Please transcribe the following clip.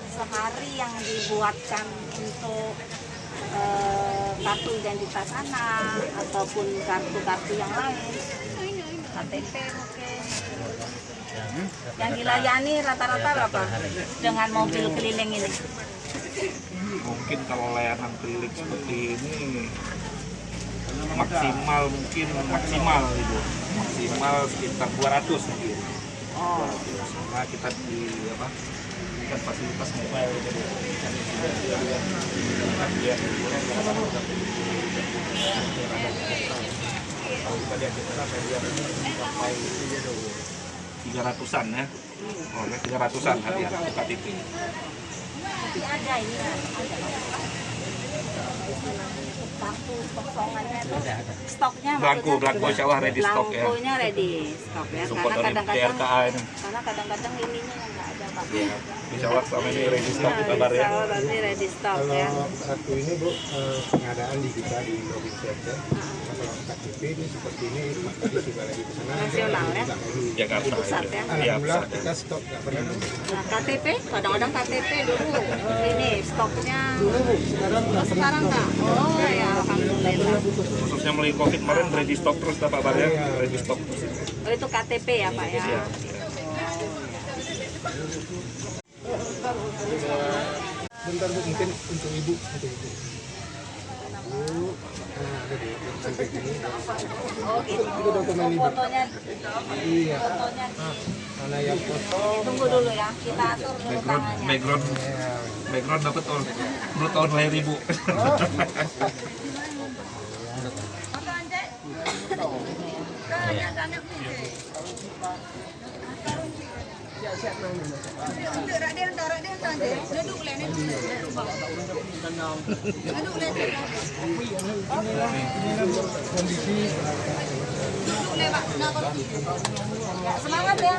sehari yang dibuatkan untuk kartu identitas anak ataupun kartu-kartu yang lain, KTP mungkin. Yang dilayani rata-rata berapa dengan mobil keliling ini? Mungkin kalau layanan keliling seperti ini maksimal sekitar 200 mungkin. Oh, Karena kita di kan fasilitas mobile jadi kalau kita lihat sampai 300-an ya. Oh, 300-an hadiah untuk KTP. tapi ada ini kartu kosongannya itu stoknya Blanko insya Allah ready stock ya. Blankonya ready stock ya. Support Karena dari kadang-kadang TRKA ini. ininya yang nggak ada Pak. Ya, insya Allah selama ini ready stock kita kabar ya. Insya Allah nanti ready stock ya. Kalau kartu ini Bu, pengadaan di kita di provinsi Aceh. Kalau KTP ini seperti ini, tadi sudah lagi ke sana. Nasional ya. Jakarta. Di pusat ya. Alhamdulillah kita stok nggak pernah. Nah, KTP kadang-kadang KTP dulu ini stoknya Dulu Bu, sekarang nggak pernah. sekarang nggak. Oh ya alhamdulillah. Khususnya mulai COVID kemarin ready stock terus Pak Bar ya. Ready stock terus. Oh itu KTP ya Pak ya. Iya. Bentar Bu, mungkin untuk Ibu. Bu, ada di sampai sini. Oh gitu. Itu dokumen Ibu. Fotonya Iya. fotonya Mana yang foto? tunggu dulu ya. Kita atur dulu tangannya. Background dapat menurut tahun lahir Ibu. Semangat ya.